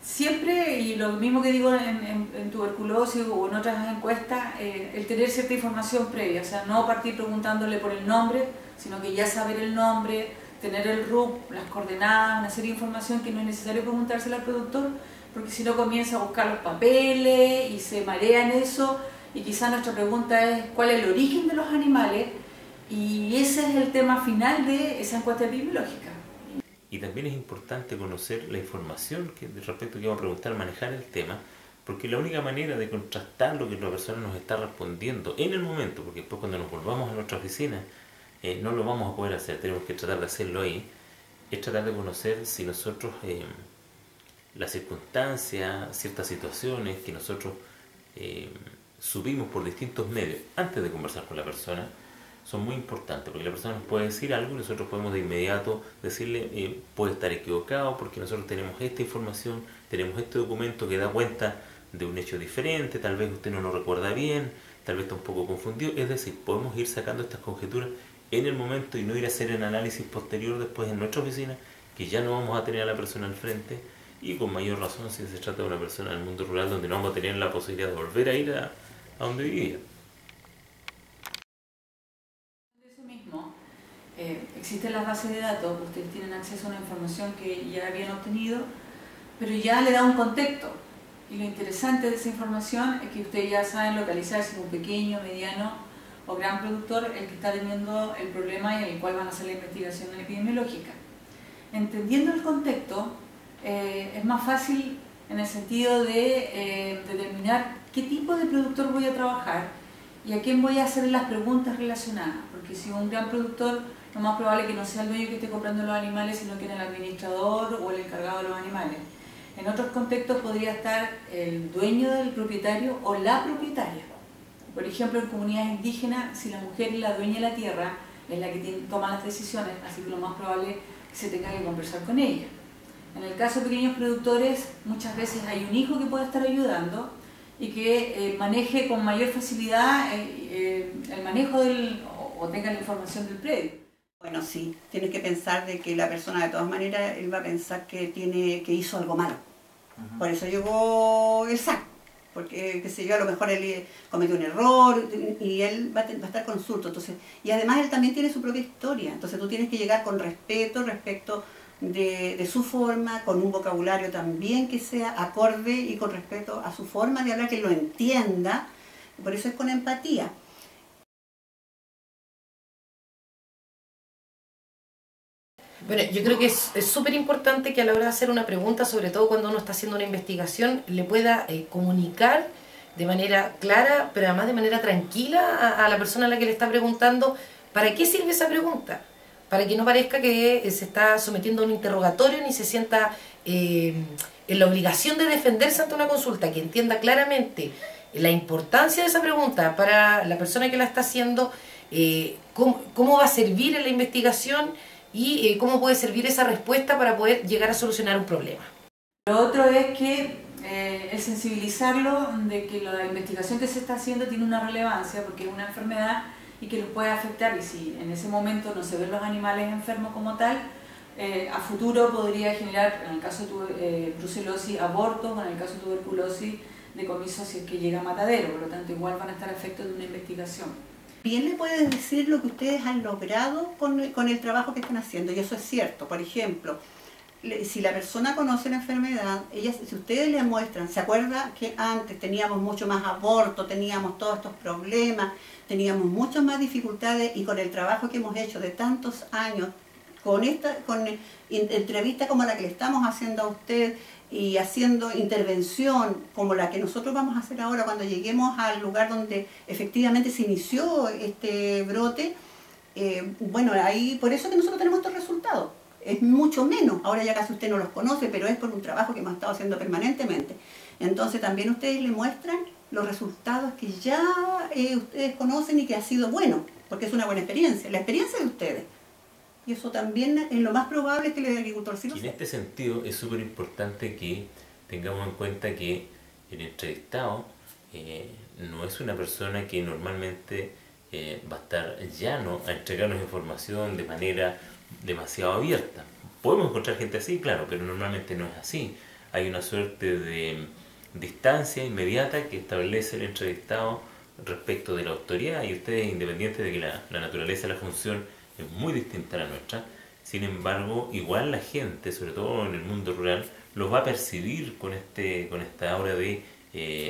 Siempre, y lo mismo que digo en tuberculosis o en otras encuestas, el tener cierta información previa, o sea, no partir preguntándole por el nombre, sino que ya saber el nombre, tener el RUC, las coordenadas, una serie de información que no es necesario preguntársela al productor, porque si no comienza a buscar los papeles y se marea en eso, y quizás nuestra pregunta es ¿cuál es el origen de los animales? Y ese es el tema final de esa encuesta epidemiológica. Y también es importante conocer la información que de respecto que vamos a preguntar, manejar el tema, porque la única manera de contrastar lo que la persona nos está respondiendo en el momento, porque después cuando nos volvamos a nuestra oficina no lo vamos a poder hacer, tenemos que tratar de hacerlo ahí, es tratar de conocer si nosotros las circunstancias, ciertas situaciones que nosotros subimos por distintos medios antes de conversar con la persona, son muy importantes, porque la persona nos puede decir algo y nosotros podemos de inmediato decirle puede estar equivocado porque nosotros tenemos esta información, tenemos este documento que da cuenta de un hecho diferente, tal vez usted no lo recuerda bien, tal vez está un poco confundido, es decir, podemos ir sacando estas conjeturas en el momento y no ir a hacer el análisis posterior después en nuestra oficina, que ya no vamos a tener a la persona al frente y con mayor razón si se trata de una persona del mundo rural donde no vamos a tener la posibilidad de volver a ir a donde vivía. Existen las bases de datos, ustedes tienen acceso a una información que ya habían obtenido, pero ya le da un contexto. Y lo interesante de esa información es que ustedes ya saben localizar si es un pequeño, mediano o gran productor el que está teniendo el problema y en el cual van a hacer la investigación epidemiológica. Entendiendo el contexto, es más fácil en el sentido de determinar qué tipo de productor voy a trabajar y a quién voy a hacer las preguntas relacionadas, porque si un gran productor, lo más probable es que no sea el dueño que esté comprando los animales, sino que el administrador o el encargado de los animales. En otros contextos podría estar el dueño del propietario o la propietaria. Por ejemplo, en comunidades indígenas, si la mujer es la dueña de la tierra, es la que toma las decisiones, así que lo más probable es que se tenga que conversar con ella. En el caso de pequeños productores, muchas veces hay un hijo que puede estar ayudando y que maneje con mayor facilidad el manejo o tenga la información del predio. Bueno, sí, tienes que pensar de que la persona de todas maneras, él va a pensar que hizo algo malo. Por eso llegó el SAC, porque qué sé yo, a lo mejor él cometió un error y él va a estar consulto. Entonces, y además él también tiene su propia historia, entonces tú tienes que llegar con respeto respecto de su forma, con un vocabulario también que sea acorde y con respeto a su forma de hablar, que lo entienda, por eso es con empatía. Bueno, yo creo que es súper importante que a la hora de hacer una pregunta, sobre todo cuando uno está haciendo una investigación, le pueda comunicar de manera clara, pero además de manera tranquila a la persona a la que le está preguntando para qué sirve esa pregunta, para que no parezca que se está sometiendo a un interrogatorio ni se sienta en la obligación de defenderse ante una consulta, que entienda claramente la importancia de esa pregunta para la persona que la está haciendo, cómo va a servir en la investigación y cómo puede servir esa respuesta para poder llegar a solucionar un problema. Lo otro es que el sensibilizarlo de que la investigación que se está haciendo tiene una relevancia porque es una enfermedad y que los puede afectar, y si en ese momento no se ven los animales enfermos como tal, a futuro podría generar, en el caso de brucelosis, abortos, o en el caso de tuberculosis, decomiso si es que llega a matadero, por lo tanto igual van a estar efectos de una investigación. Bien le pueden decir lo que ustedes han logrado con el trabajo que están haciendo, y eso es cierto. Por ejemplo, si la persona conoce la enfermedad, si ustedes le muestran, se acuerda que antes teníamos mucho más aborto, teníamos todos estos problemas, teníamos muchas más dificultades, y con el trabajo que hemos hecho de tantos años, con entrevistas como la que le estamos haciendo a usted y haciendo intervención como la que nosotros vamos a hacer ahora cuando lleguemos al lugar donde efectivamente se inició este brote, bueno, ahí por eso que nosotros tenemos estos resultados. Es mucho menos, ahora ya casi usted no los conoce, pero es por un trabajo que hemos estado haciendo permanentemente. Entonces también ustedes le muestran los resultados que ya ustedes conocen y que ha sido bueno, porque es una buena experiencia, la experiencia de ustedes. Y eso también es lo más probable que el agricultor sí lo sepa. En este sentido es súper importante que tengamos en cuenta que el entrevistado no es una persona que normalmente va a estar llano a entregarnos información de manera demasiado abierta. Podemos encontrar gente así, claro, pero normalmente no es así. hay una suerte de distancia inmediata que establece el entrevistado respecto de la autoridad, y ustedes, independiente de que la naturaleza de la función es muy distinta a la nuestra, sin embargo, igual la gente, sobre todo en el mundo rural, los va a percibir con esta aura de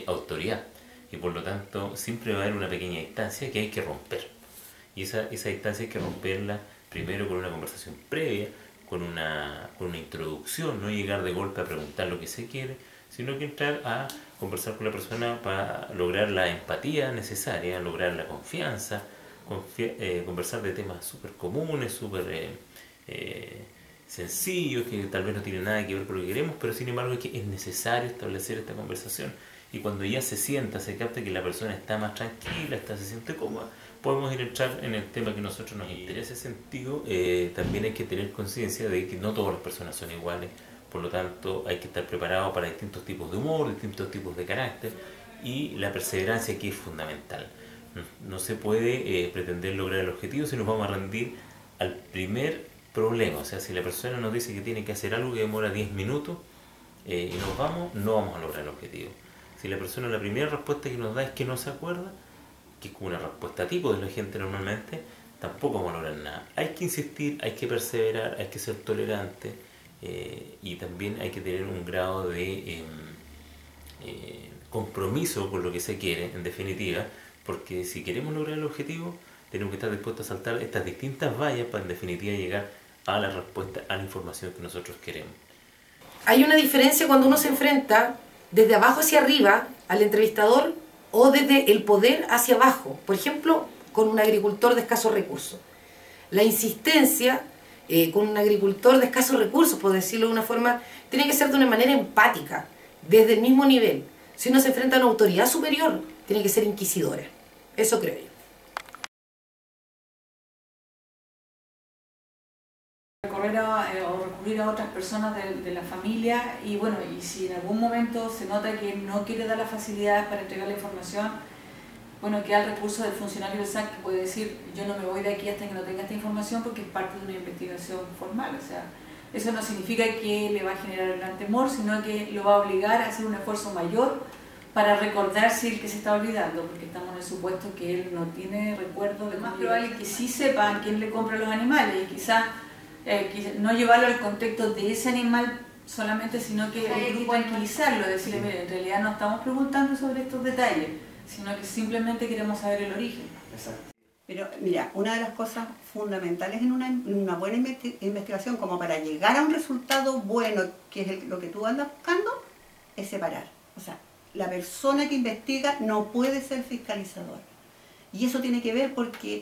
autoridad, y por lo tanto siempre va a haber una pequeña distancia que hay que romper, y esa distancia hay que romperla primero con una conversación previa, con una introducción, no llegar de golpe a preguntar lo que se quiere, sino que entrar a conversar con la persona para lograr la empatía necesaria, lograr la confianza, conversar de temas súper comunes, súper sencillos, que tal vez no tienen nada que ver con lo que queremos, pero sin embargo es necesario establecer esta conversación, y cuando ya se sienta, se capta que la persona está más tranquila, se siente cómoda, podemos ir a entrar en el tema que a nosotros nos interesa. En ese sentido, también hay que tener conciencia de que no todas las personas son iguales, por lo tanto hay que estar preparado para distintos tipos de humor, distintos tipos de carácter, y la perseverancia aquí es fundamental. No se puede pretender lograr el objetivo si nos vamos a rendir al primer problema. O sea, si la persona nos dice que tiene que hacer algo que demora 10 minutos y no vamos a lograr el objetivo. Si la persona, la primera respuesta que nos da es que no se acuerda, que es como una respuesta tipo de la gente normalmente, tampoco vamos a lograr nada. Hay que insistir, hay que perseverar, hay que ser tolerante, y también hay que tener un grado de compromiso con lo que se quiere, en definitiva, porque si queremos lograr el objetivo, tenemos que estar dispuestos a saltar estas distintas vallas para en definitiva llegar a la respuesta, a la información que nosotros queremos. Hay una diferencia cuando uno se enfrenta desde abajo hacia arriba al entrevistador o desde el poder hacia abajo, por ejemplo, con un agricultor de escasos recursos. La insistencia con un agricultor de escasos recursos, por decirlo de una forma, tiene que ser de una manera empática, desde el mismo nivel. Si uno se enfrenta a una autoridad superior, tiene que ser inquisidora. Eso creo yo. O recurrir a otras personas de la familia, y bueno, y si en algún momento se nota que no quiere dar las facilidades para entregar la información, bueno, queda el recurso del funcionario del SAC, que puede decir: yo no me voy de aquí hasta que no tenga esta información, porque es parte de una investigación formal. O sea, eso no significa que le va a generar gran temor, sino que lo va a obligar a hacer un esfuerzo mayor para recordar si el que se está olvidando, porque estamos en el supuesto que él no tiene recuerdo. De más probable que sí sepa a quién le compra los animales, y quizás no llevarlo al contexto de ese animal solamente, sino que el grupo tranquilizarlo, decirle: mire, en realidad no estamos preguntando sobre estos detalles, sino que simplemente queremos saber el origen. Exacto. Pero mira, una de las cosas fundamentales en una buena investigación, como para llegar a un resultado bueno, que es lo que tú andas buscando, es separar. O sea, la persona que investiga no puede ser fiscalizador. Y eso tiene que ver porque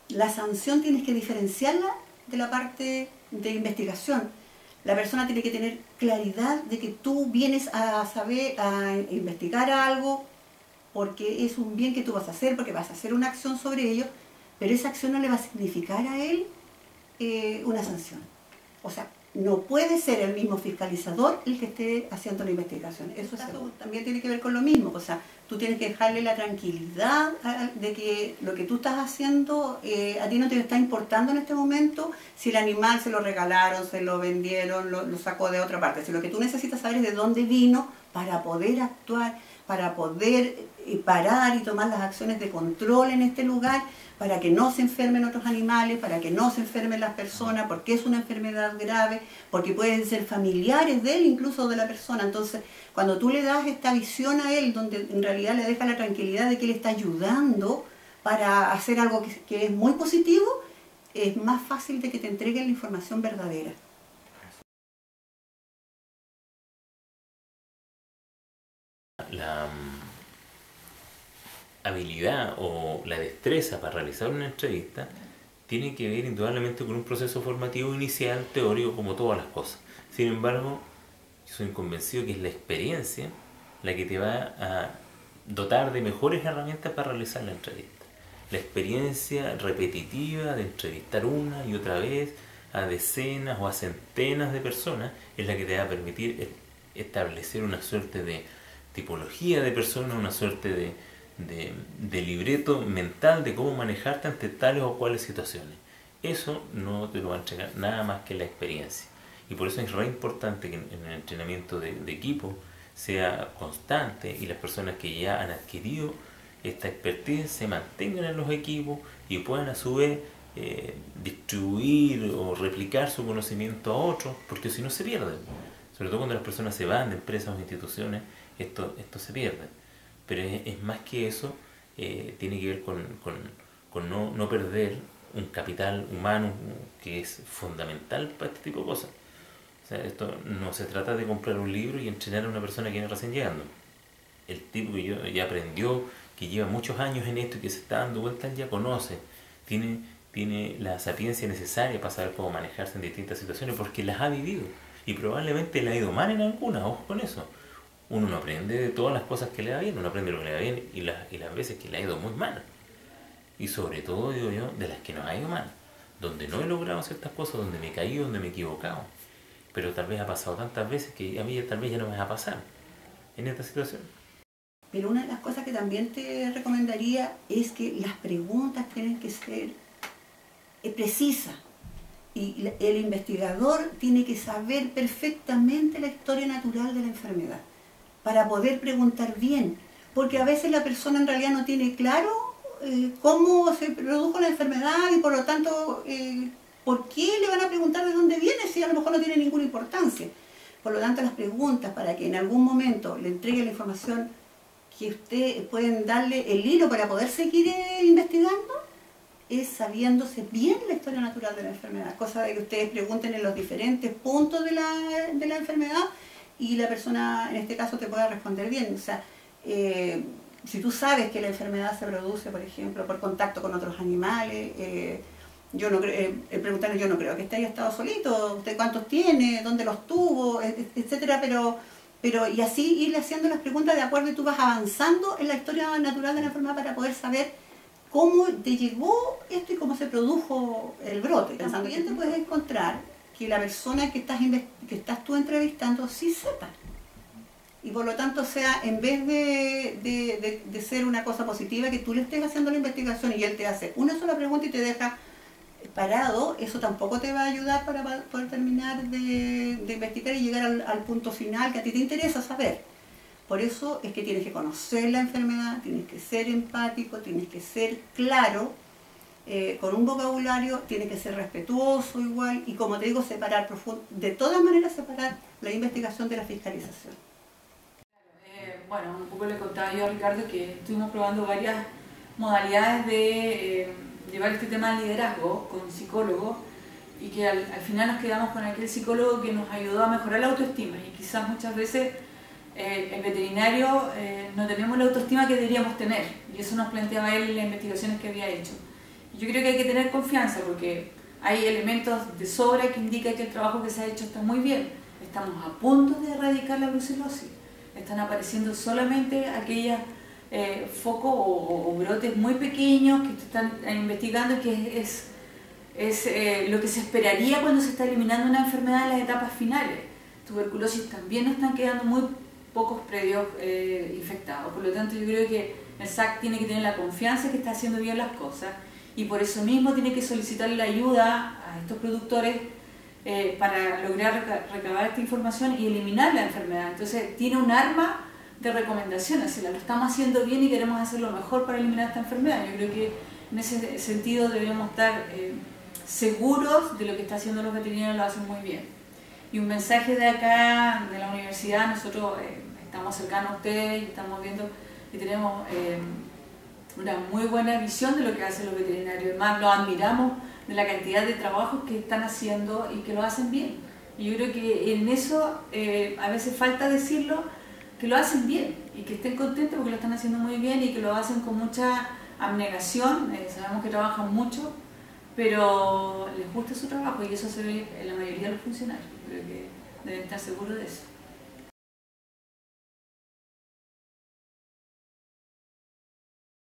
la sanción tienes que diferenciarla de la parte de investigación. La persona tiene que tener claridad de que tú vienes a saber, a investigar algo, porque es un bien que tú vas a hacer, porque vas a hacer una acción sobre ello, pero esa acción no le va a significar a él una sanción. O sea, no puede ser el mismo fiscalizador el que esté haciendo la investigación. Eso también tiene que ver con lo mismo. O sea, tú tienes que dejarle la tranquilidad de que lo que tú estás haciendo a ti no te está importando en este momento si el animal se lo regalaron, se lo vendieron, lo sacó de otra parte. Si lo que tú necesitas saber es de dónde vino para poder actuar, para poder parar y tomar las acciones de control en este lugar, para que no se enfermen otros animales, para que no se enfermen las personas, porque es una enfermedad grave, porque pueden ser familiares de él, incluso de la persona. Entonces, cuando tú le das esta visión a él, donde en realidad le deja la tranquilidad de que él está ayudando para hacer algo que es muy positivo, es más fácil de que te entreguen la información verdadera. La habilidad o la destreza para realizar una entrevista tiene que ver indudablemente con un proceso formativo inicial, teórico, como todas las cosas. Sin embargo, yo soy convencido que es la experiencia la que te va a dotar de mejores herramientas para realizar la entrevista. La experiencia repetitiva de entrevistar una y otra vez a decenas o a centenas de personas es la que te va a permitir establecer una suerte de tipología de personas, una suerte de libreto mental de cómo manejarte ante tales o cuales situaciones. Eso no te lo va a entregar nada más que la experiencia. Y por eso es re importante que en el entrenamiento de equipo sea constante y las personas que ya han adquirido esta expertise se mantengan en los equipos y puedan a su vez distribuir o replicar su conocimiento a otros, porque si no se pierden. Sobre todo cuando las personas se van de empresas o instituciones, esto se pierde. Pero es más que eso, tiene que ver con no perder un capital humano que es fundamental para este tipo de cosas. O sea, esto no se trata de comprar un libro y entrenar a una persona que viene recién llegando. El tipo que ya aprendió, que lleva muchos años en esto y que se está dando vueltas, ya conoce, tiene la sapiencia necesaria para saber cómo manejarse en distintas situaciones porque las ha vivido y probablemente le ha ido mal en algunas, ojo con eso. Uno no aprende de todas las cosas que le va bien, uno aprende lo que le va bien y las veces que le ha ido muy mal. Y sobre todo, digo yo, de las que nos ha ido mal, donde no he logrado ciertas cosas, donde me he caído, donde me he equivocado. Pero tal vez ha pasado tantas veces que a mí tal vez ya no me va a pasar en esta situación. Pero una de las cosas que también te recomendaría es que las preguntas tienen que ser precisas. Y el investigador tiene que saber perfectamente la historia natural de la enfermedad para poder preguntar bien. Porque a veces la persona en realidad no tiene claro cómo se produjo la enfermedad y por lo tanto ¿por qué le van a preguntar de dónde viene si a lo mejor no tiene ninguna importancia? Por lo tanto, las preguntas para que en algún momento le entregue la información que ustedes pueden darle el hilo para poder seguir investigando, es sabiéndose bien la historia natural de la enfermedad, cosa de que ustedes pregunten en los diferentes puntos de la enfermedad y la persona en este caso te pueda responder bien. O sea, si tú sabes que la enfermedad se produce, por ejemplo, por contacto con otros animales, yo no creo, preguntarle, yo no creo que usted haya estado solito, usted cuántos tiene, dónde los tuvo, etcétera, pero y así irle haciendo las preguntas de acuerdo y tú vas avanzando en la historia natural de la enfermedad para poder saber cómo te llegó esto y cómo se produjo el brote. También te puedes encontrar que la persona que estás tú entrevistando sí sepa. Y por lo tanto, sea, en vez de ser una cosa positiva, que tú le estés haciendo la investigación y él te hace una sola pregunta y te deja parado, eso tampoco te va a ayudar para poder terminar de investigar y llegar al punto final que a ti te interesa saber. Por eso es que tienes que conocer la enfermedad, tienes que ser empático, tienes que ser claro, con un vocabulario, tienes que ser respetuoso igual y como te digo, separar de todas maneras separar la investigación de la fiscalización. Bueno, un poco le contaba yo a Ricardo que estuvimos probando varias modalidades de llevar este tema de liderazgo con psicólogos y que al final nos quedamos con aquel psicólogo que nos ayudó a mejorar la autoestima y quizás muchas veces el veterinario no tenemos la autoestima que deberíamos tener y eso nos planteaba él en las investigaciones que había hecho. Y yo creo que hay que tener confianza porque hay elementos de sobra que indican que el trabajo que se ha hecho está muy bien. Estamos a punto de erradicar la brucelosis. Están apareciendo solamente aquellos focos o brotes muy pequeños que están investigando, que es lo que se esperaría cuando se está eliminando una enfermedad en las etapas finales. Tuberculosis también nos están quedando muy pocos predios infectados. Por lo tanto, yo creo que el SAC tiene que tener la confianza que está haciendo bien las cosas y por eso mismo tiene que solicitar la ayuda a estos productores para lograr recabar esta información y eliminar la enfermedad. Entonces tiene un arma de recomendaciones, lo estamos haciendo bien y queremos hacerlo mejor para eliminar esta enfermedad. Yo creo que en ese sentido debemos estar seguros de lo que está haciendo los veterinarios, lo hacen muy bien. Y un mensaje de acá, de la universidad, nosotros estamos cercanos a ustedes y estamos viendo que tenemos una muy buena visión de lo que hacen los veterinarios. Además, los admiramos de la cantidad de trabajos que están haciendo y que lo hacen bien. Y yo creo que en eso a veces falta decirlo, que lo hacen bien y que estén contentos porque lo están haciendo muy bien y que lo hacen con mucha abnegación. Sabemos que trabajan mucho, pero les gusta su trabajo y eso se ve en la mayoría de los funcionarios. Creo que deben estar seguros de eso.